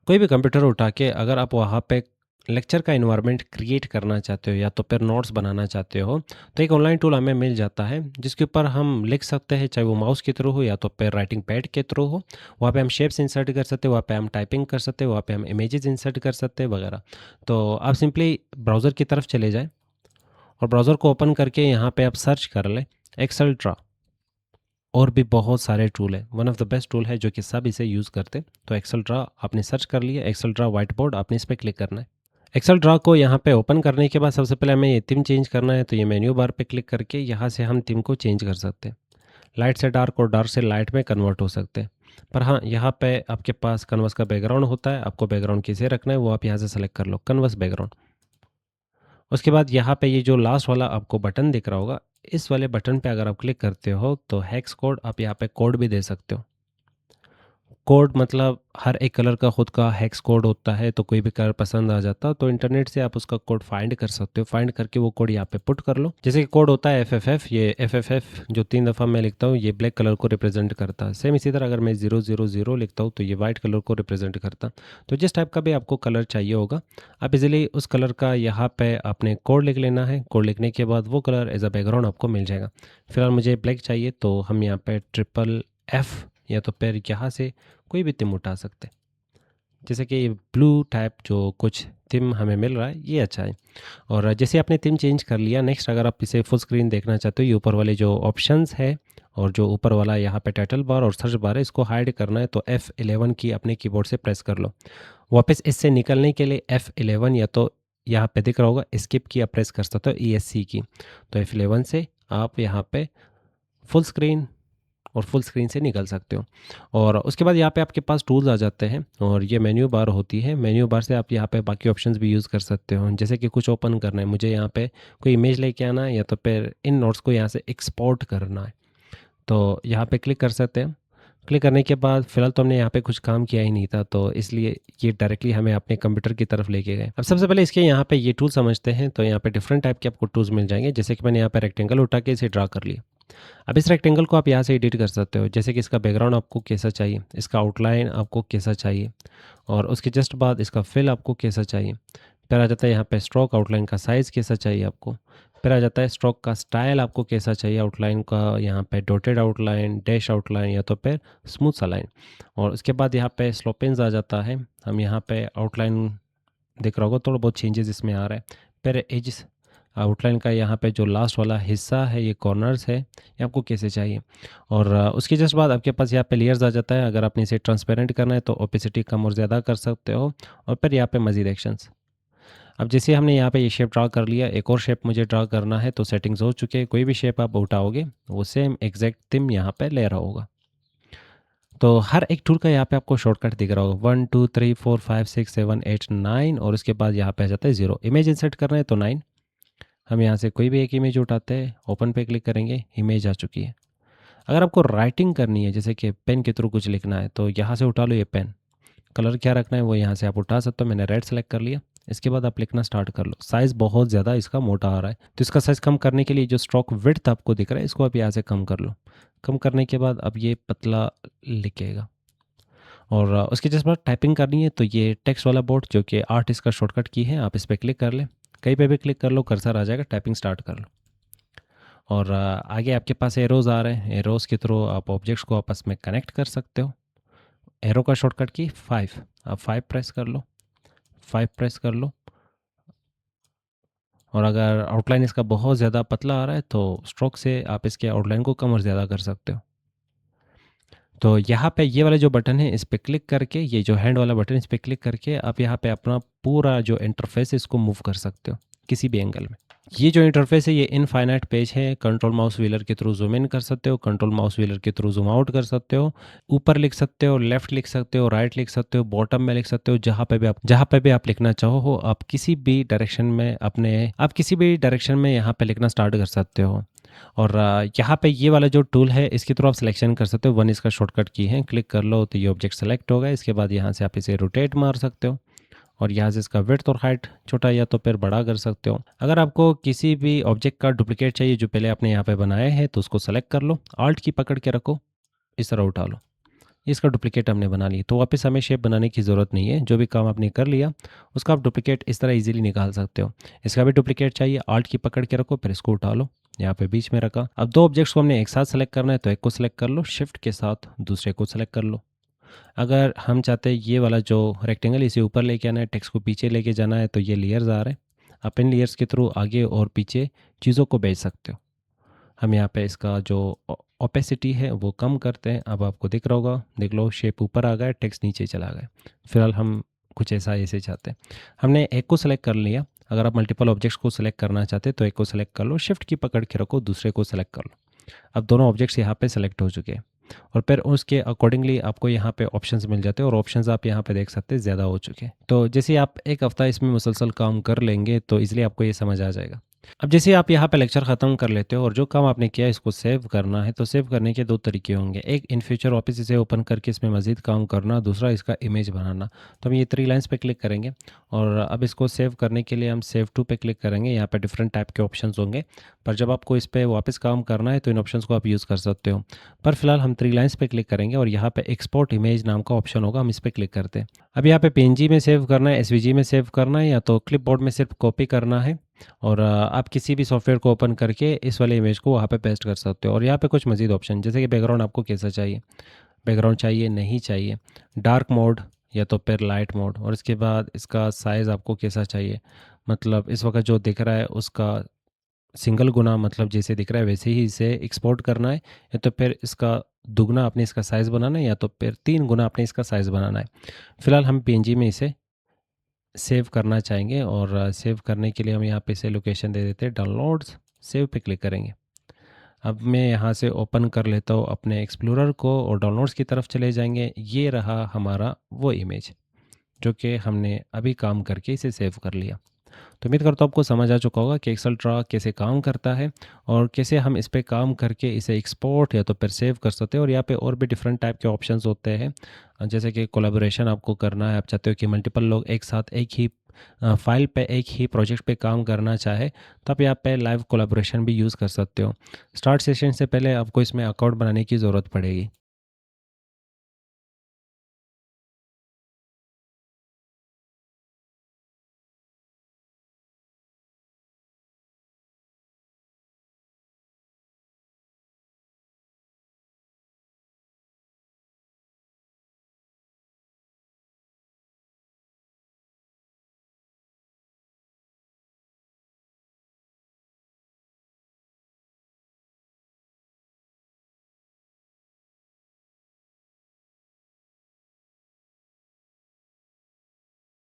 कोई भी कंप्यूटर उठा के अगर आप वहाँ पे लेक्चर का एनवायरनमेंट क्रिएट करना चाहते हो या तो फिर नोट्स बनाना चाहते हो, तो एक ऑनलाइन टूल हमें मिल जाता है जिसके ऊपर हम लिख सकते हैं, चाहे वो माउस के थ्रू हो या तो फिर राइटिंग पैड के थ्रू हो। वहाँ पे हम शेप्स इंसर्ट कर सकते हैं, वहाँ पे हम टाइपिंग कर सकते हैं, वहाँ पे हम इमेजेस इंसर्ट कर सकते हैं वगैरह। तो आप सिंपली ब्राउज़र की तरफ चले जाएँ और ब्राउज़र को ओपन करके यहाँ पे आप सर्च कर लें एक्सेल ट्रा। और भी बहुत सारे टूल हैं, one of the best tool है जो कि सब इसे यूज़ करते हैं। तो एक्सेल ड्रा आपने सर्च कर लिया, एक्सेल ड्रा व्हाइट बोर्ड आपने इस पर क्लिक करना है। एक्सेल ड्रा को यहाँ पे ओपन करने के बाद सबसे पहले हमें ये थीम चेंज करना है, तो ये मेन्यू बार पे क्लिक करके यहाँ से हम थीम को चेंज कर सकते हैं। लाइट से डार्क और डार्क से लाइट में कन्वर्ट हो सकते हैं। पर हाँ, यहाँ पे आपके पास कन्वर्स का बैकग्राउंड होता है, आपको बैकग्राउंड किसे रखना है वो आप यहाँ से सेलेक्ट कर लो, कन्वर्स बैकग्राउंड। उसके बाद यहाँ पे ये जो लास्ट वाला आपको बटन दिख रहा होगा, इस वाले बटन पे अगर आप क्लिक करते हो तो हेक्स कोड, आप यहाँ पे कोड भी दे सकते हो। कोड मतलब हर एक कलर का खुद का हेक्स कोड होता है, तो कोई भी कलर पसंद आ जाता तो इंटरनेट से आप उसका कोड फाइंड कर सकते हो। फाइंड करके वो कोड यहाँ पे पुट कर लो। जैसे कि कोड होता है एफ एफ एफ, ये एफ एफ एफ जो 3 दफ़ा मैं लिखता हूँ ये ब्लैक कलर को रिप्रेजेंट करता है। सेम इसी तरह अगर मैं 000 लिखता हूँ तो ये वाइट कलर को रिप्रेजेंट करता। तो जिस टाइप का भी आपको कलर चाहिए होगा, आप इजीली उस कलर का यहाँ पे आपने कोड लिख लेना है। कोड लिखने के बाद वो कलर एज अ बैकग्राउंड आपको मिल जाएगा। फिलहाल मुझे ब्लैक चाहिए तो हम यहाँ पे ट्रिपल एफ या तो फिर यहाँ से कोई भी थीम उठा सकते हैं। जैसे कि ब्लू टाइप जो कुछ थीम हमें मिल रहा है ये अच्छा है। और जैसे आपने थीम चेंज कर लिया, नेक्स्ट अगर आप इसे फुल स्क्रीन देखना चाहते हो, ये ऊपर वाले जो ऑप्शंस है और जो ऊपर वाला यहाँ पे टाइटल बार और सर्च बार है, इसको हाइड करना है तो F11 की अपने कीबोर्ड से प्रेस कर लो। वापस इससे निकलने के लिए F11 या तो यहाँ पे दिख रहा होगा स्किप की आप प्रेस कर सकते हो, ESC की। तो F11 से आप यहाँ पे फुल स्क्रीन और फुल स्क्रीन से निकल सकते हो। और उसके बाद यहाँ पे आपके पास टूल्स आ जाते हैं और ये मेन्यू बार होती है। मेन्यू बार से आप यहाँ पे बाकी ऑप्शंस भी यूज़ कर सकते हो। जैसे कि कुछ ओपन करना है, मुझे यहाँ पे कोई इमेज लेके आना है या तो फिर इन नोट्स को यहाँ से एक्सपोर्ट करना है, तो यहाँ पे क्लिक कर सकते हैं। क्लिक करने के बाद फिलहाल तो हमने यहाँ पे कुछ काम किया ही नहीं था, तो इसलिए ये डायरेक्टली हमें अपने कंप्यूटर की तरफ लेके गए। अब सबसे पहले इसके यहाँ पे ये टूल समझते हैं। तो यहाँ पे डिफरेंट टाइप के आपको टूल्स मिल जाएंगे। जैसे कि मैंने यहाँ पे रेक्टेंगल उठा के इसे ड्रा कर लिया। अब इस रेक्टेंगल को आप यहाँ से एडिट कर सकते हो, जैसे कि इसका बैकग्राउंड आपको कैसा चाहिए, इसका आउटलाइन आपको कैसा चाहिए, और उसके जस्ट बाद इसका फिल आपको कैसा चाहिए। फिर आ जाता है यहाँ पे स्ट्रोक, आउटलाइन का साइज़ कैसा चाहिए आपको। फिर आ जाता है स्ट्रोक का स्टाइल आपको कैसा चाहिए, आउटलाइन का यहाँ पे डॉटेड आउटलाइन, डैश आउटलाइन या तो फिर स्मूथ सा लाइन। और उसके बाद यहाँ पे स्लोपेंस आ जाता है। हम यहाँ पे आउटलाइन दिख रहा होगा, थोड़ा बहुत चेंजेस इसमें आ रहा है। फिर एज आउटलाइन का यहाँ पे जो लास्ट वाला हिस्सा है, ये कॉर्नर्स है, ये आपको कैसे चाहिए। और उसके जस्ट बाद आपके पास यहाँ पे लेयर्स आ जाता है। अगर आपने इसे ट्रांसपेरेंट करना है तो ओपेसिटी कम और ज़्यादा कर सकते हो। और फिर यहाँ पे मज़ीद एक्शंस। अब जैसे हमने यहाँ पे ये शेप ड्रा कर लिया, एक और शेप मुझे ड्रा करना है, तो सेटिंग्स हो चुके हैं। कोई भी शेप आप उठाओगे वो सेम एग्जैक्ट थीम यहाँ पे ले रहा होगा। तो हर एक टूल का यहाँ पे आपको शॉर्टकट दिख रहा होगा, 1 2 3 4 5 6 7 8 9, और उसके बाद यहाँ पे आ जाता है 0। इमेज इंसर्ट करना है तो 9। हम यहाँ से कोई भी एक इमेज उठाते हैं, ओपन पे क्लिक करेंगे, इमेज आ चुकी है। अगर आपको राइटिंग करनी है, जैसे कि पेन के थ्रू कुछ लिखना है, तो यहाँ से उठा लो ये पेन। कलर क्या रखना है वो यहाँ से आप उठा सकते हो। मैंने रेड सेलेक्ट कर लिया। इसके बाद आप लिखना स्टार्ट कर लो। साइज़ बहुत ज़्यादा इसका मोटा आ रहा है, तो इसका साइज़ कम करने के लिए जो स्ट्रोक विड्थ आपको दिख रहा है, इसको आप यहाँ से कम कर लो। कम करने के बाद अब ये पतला लिखेगा। और उसके जस्ट बाद टाइपिंग करनी है, तो ये टेक्स्ट वाला बोर्ड जो कि आर्टिस्ट का शॉर्टकट की है, आप इस पर क्लिक कर लें। कहीं पे भी क्लिक कर लो, कर्सर आ जाएगा, टाइपिंग स्टार्ट कर लो। और आगे आपके पास एरोज़ आ रहे हैं। एरोज़ के थ्रू आप ऑब्जेक्ट्स को आपस में कनेक्ट कर सकते हो। एरो का शॉर्टकट की 5, आप 5 प्रेस कर लो, 5 प्रेस कर लो। और अगर आउटलाइन इसका बहुत ज़्यादा पतला आ रहा है तो स्ट्रोक से आप इसके आउटलाइन को कम और ज़्यादा कर सकते हो। तो यहाँ पे ये वाला जो बटन है इस पर क्लिक करके, ये जो हैंड वाला बटन, इस पर क्लिक करके आप यहाँ पे अपना पूरा जो इंटरफेस है इसको मूव कर सकते हो किसी भी एंगल में। ये जो इंटरफेस है ये इनफाइनाइट पेज है। कंट्रोल माउस व्हीलर के थ्रू जूम इन कर सकते हो, कंट्रोल माउस व्हीलर के थ्रू जूम आउट कर सकते हो। ऊपर लिख सकते हो, लेफ्ट लिख सकते हो, राइट लिख सकते हो, बॉटम में लिख सकते हो, जहाँ पे भी आप लिखना चाहो हो, आप किसी भी डायरेक्शन में यहाँ पे लिखना स्टार्ट कर सकते हो। और यहाँ पे ये वाला जो टूल है इसके थ्रू आप सिलेक्शन कर सकते हो। 1 इसका शॉर्टकट की है, क्लिक कर लो तो ये ऑब्जेक्ट सेलेक्ट होगा। इसके बाद यहाँ से आप इसे रोटेट मार सकते हो और यहाँ से इसका विड्थ और हाइट छोटा या तो फिर बड़ा कर सकते हो। अगर आपको किसी भी ऑब्जेक्ट का डुप्लीकेट चाहिए जो पहले आपने यहाँ पे बनाया है, तो उसको सेलेक्ट कर लो, आल्ट की पकड़ के रखो, इस तरह उठा लो। इसका डुप्लिकेट हमने बना लिया। तो वापस हमें शेप बनाने की ज़रूरत नहीं है, जो भी काम आपने कर लिया उसका आप डुप्लिकेट इस तरह इजीली निकाल सकते हो। इसका भी डुप्लिकेट चाहिए, आल्ट की पकड़ के रखो, फिर इसको उठा लो, यहाँ पे बीच में रखा। अब दो ऑब्जेक्ट्स को हमने एक साथ सेलेक्ट करना है, तो एक को सिलेक्ट कर लो, शिफ्ट के साथ दूसरे को सेलेक्ट कर लो। अगर हम चाहते हैं ये वाला जो रेक्टेंगल इसे ऊपर लेके आना है, टेक्स्ट को पीछे लेके जाना है, तो ये लेयर्स आ रहे हैं। आप इन लेयर्स के थ्रू आगे और पीछे चीज़ों को भेज सकते हो। हम यहाँ पे इसका जो ओपेसिटी है वो कम करते हैं। अब आपको दिख रहा होगा, देख लो शेप ऊपर आ गया, टेक्स्ट नीचे चला गया। फिलहाल हम कुछ ऐसा ऐसे चाहते हैं। हमने एक को सेलेक्ट कर लिया। अगर आप मल्टीपल ऑब्जेक्ट्स को सेलेक्ट करना चाहते हैं तो एक को सेलेक्ट कर लो, शिफ्ट की पकड़ के रखो, दूसरे को सेलेक्ट कर लो। अब दोनों ऑब्जेक्ट्स यहाँ पे सेलेक्ट हो चुके हैं और फिर उसके अकॉर्डिंगली आपको यहाँ पे ऑप्शंस मिल जाते हैं और ऑप्शंस आप यहाँ पे देख सकते हैं ज़्यादा हो चुके हैं। तो जैसे आप एक हफ्ता इसमें मुसलसल काम कर लेंगे तो इसलिए आपको ये समझ आ जाएगा। अब जैसे आप यहाँ पे लेक्चर ख़त्म कर लेते हो और जो काम आपने किया इसको सेव करना है, तो सेव करने के दो तरीके होंगे। एक इन फ्यूचर वापस इसे ओपन करके इसमें मज़ीद काम करना, दूसरा इसका इमेज बनाना। तो हम ये थ्री लाइन्स पे क्लिक करेंगे और अब इसको सेव करने के लिए हम सेव टू पे क्लिक करेंगे। यहाँ पे डिफरेंट टाइप के ऑप्शंस होंगे, पर जब आपको इस पर वापस काम करना है तो इन ऑप्शंस को आप यूज़ कर सकते हो। पर फिलहाल हम थ्री लाइन्स पे क्लिक करेंगे और यहाँ पे एक्सपोर्ट इमेज नाम का ऑप्शन होगा, हम इस पर क्लिक करते हैं। अब यहाँ पे पीएनजी में सेव करना है, एसवीजी में सेव करना है, या तो क्लिपबोर्ड में सिर्फ कॉपी करना है और आप किसी भी सॉफ्टवेयर को ओपन करके इस वाले इमेज को वहाँ पे पेस्ट कर सकते हो। और यहाँ पे कुछ मज़ीद ऑप्शन, जैसे कि बैकग्राउंड आपको कैसा चाहिए, बैकग्राउंड चाहिए नहीं चाहिए, डार्क मोड या तो फिर लाइट मोड, और इसके बाद इसका साइज़ आपको कैसा चाहिए, मतलब इस वक्त जो दिख रहा है उसका सिंगल गुना, मतलब जैसे दिख रहा है वैसे ही इसे एक्सपोर्ट करना है, या तो फिर इसका दुगना आपने इसका साइज़ बनाना है, या तो फिर 3 गुना आपने इसका साइज़ बनाना है। फ़िलहाल हम पीएनजी में इसे सेव करना चाहेंगे और सेव करने के लिए हम यहाँ पे इसे लोकेशन दे देते हैं डाउनलोड्स, सेव पे क्लिक करेंगे। अब मैं यहाँ से ओपन कर लेता हूँ अपने एक्सप्लोरर को और डाउनलोड्स की तरफ चले जाएंगे। ये रहा हमारा वो इमेज जो कि हमने अभी काम करके इसे सेव कर लिया। तो उम्मीद करता हूँ आपको समझ आ चुका होगा कि एक्सेल ट्रा कैसे काम करता है और कैसे हम इस पे काम करके इसे एक्सपोर्ट या तो फिर सेव कर सकते हैं। और यहाँ पे और भी डिफरेंट टाइप के ऑप्शंस होते हैं, जैसे कि कोलैबोरेशन आपको करना है, आप चाहते हो कि मल्टीपल लोग एक साथ एक ही फाइल पे एक ही प्रोजेक्ट पे काम करना चाहे तो आप यहाँ पे लाइव कोलैबोरेशन भी यूज़ कर सकते हो। स्टार्ट सेशन से पहले आपको इसमें अकाउंट बनाने की ज़रूरत पड़ेगी।